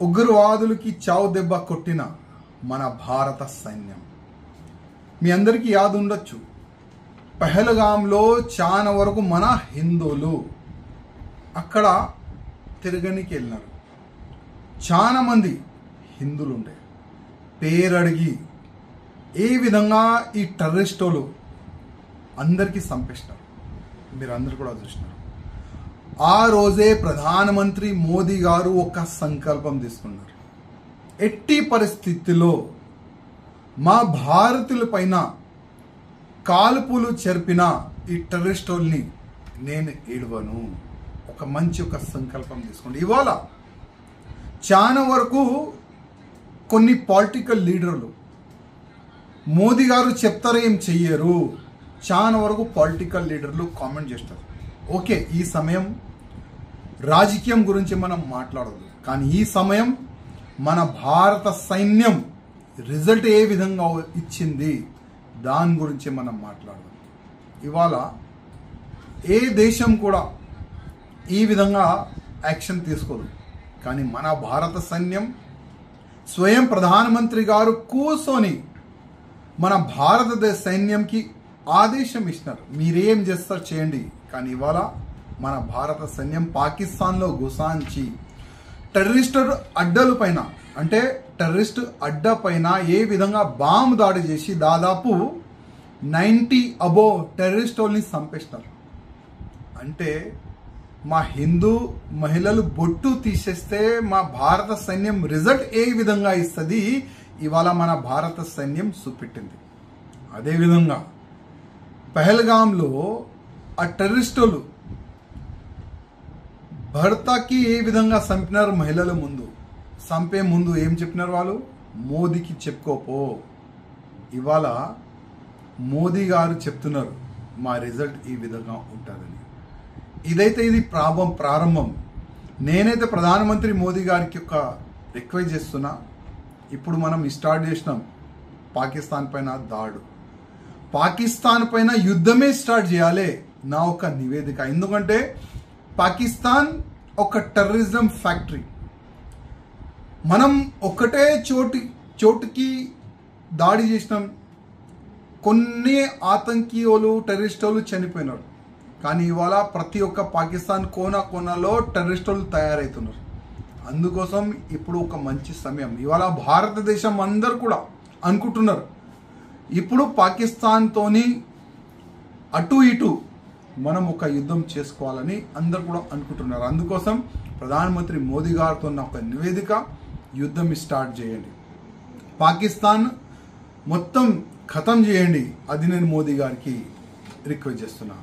ఉగ్రవాదులకి చావు దెబ్బ కొట్టిన మన భారత సైన్యం. మీ అందరికీ యాद ఉండొచ్చు, పహల్గాంలో చాలా వరకు మన హిందువులు అక్కడ తిరగనికి వెళ్ళినారు. చాలా మంది హిందువులు ఉండే పేరడిగి ఏ విధంగా ఈ టెర్రరిస్టులు అందరికీ చంపేసినారు. మీరు అందరు కూడా చూసినారు. ఆ రోజే ప్రధానమంత్రి మోదీ గారు ఒక సంకల్పం తీసుకున్నారు. ఎట్టి పరిస్థితుల్లో మా భారతీయుల పైన కాల్పులు జరిపిన ఈ టెర్రరిస్టుల్ని నేను ఏడవను. ఒక మంచి సంకల్పం తీసుకోండి. ఇవాళ చాలా వరకు కొన్ని పొలిటికల్ లీడర్లు మోదీ గారు చెప్తారో ఏం చెయ్యరు. చాలా వరకు పొలిటికల్ లీడర్లు కామెంట్ చేస్తారు. ఓకే, ఈ సమయం రాజకీయం గురించి మనం మాట్లాడదు, కానీ ఈ సమయం మన భారత సైన్యం రిజల్ట్ ఏ విధంగా ఇచ్చింది దాని గురించి మనం మాట్లాడదాం. ఇవాళ ఏ దేశం కూడా ఈ విధంగా యాక్షన్ తీసుకోదు, కానీ మన భారత సైన్యం స్వయం ప్రధానమంత్రి గారు కూర్చొని మన భారతదేశ సైన్యంకి ఆదేశం ఇచ్చినారు, మీరేం చేస్తారు చేయండి. కానీ ఇవాళ మన భారత సైన్యం పాకిస్తాన్లో గుసాంచి టెర్రరిస్టు అడ్డల పైన, అంటే టెర్రరిస్ట్ అడ్డ పైన ఏ విధంగా బాంబు దాడి చేసి దాదాపు 90 అబోవ్ టెర్రరిస్టుల్ని చంపేసినారు. అంటే మా హిందూ మహిళలు బొట్టు తీసేస్తే మా భారత సైన్యం రిజల్ట్ ఏ విధంగా ఇస్తుంది ఇవాళ మన భారత సైన్యం చూపెట్టింది. అదేవిధంగా పహల్గాంలో ఆ టెర్రరిస్టులు భర్తకి ఏ విధంగా చంపినారు, మహిళల ముందు చంపే ముందు ఏం చెప్పినారు వాళ్ళు, మోదీకి చెప్పుకోపో. ఇవాళ మోదీ గారు చెప్తున్నారు మా రిజల్ట్ ఈ విధంగా ఉంటుందని. ఇదైతే ఇది ప్రారంభం. నేనైతే ప్రధానమంత్రి మోదీ గారికి ఒక రిక్వెస్ట్ చేస్తున్నా. ఇప్పుడు మనం స్టార్ట్ చేసినాం పాకిస్తాన్ పైన దాడు, పాకిస్తాన్ పైన యుద్ధమే స్టార్ట్ చేయాలి నా ఒక నివేదిక. ఎందుకంటే పాకిస్తాన్ ఒక టెర్రరిజం ఫ్యాక్టరీ. మనం ఒకటే చోటుకి దాడి చేసినాం, కొన్ని ఆతంకీయులు టెర్రరిస్టులు చనిపోయినారు. కానీ ఇవాళ ప్రతి ఒక్క పాకిస్తాన్ కోనలో టెర్రరిస్టులు తయారవుతున్నారు. అందుకోసం ఇప్పుడు ఒక మంచి సమయం. ఇవాళ భారతదేశం అందరు కూడా అనుకుంటున్నారు ఇప్పుడు పాకిస్తాన్తోని అటు ఇటు మనం ఒక యుద్ధం చేసుకోవాలని అందరు కూడా అనుకుంటున్నారు. అందుకోసం ప్రధానమంత్రి మోదీ గారితో ఒక నివేదిక, యుద్ధం స్టార్ట్ చేయండి, పాకిస్తాన్ మొత్తం ఖతం చేయండి. అది నేను మోదీ గారికి రిక్వెస్ట్ చేస్తున్నా.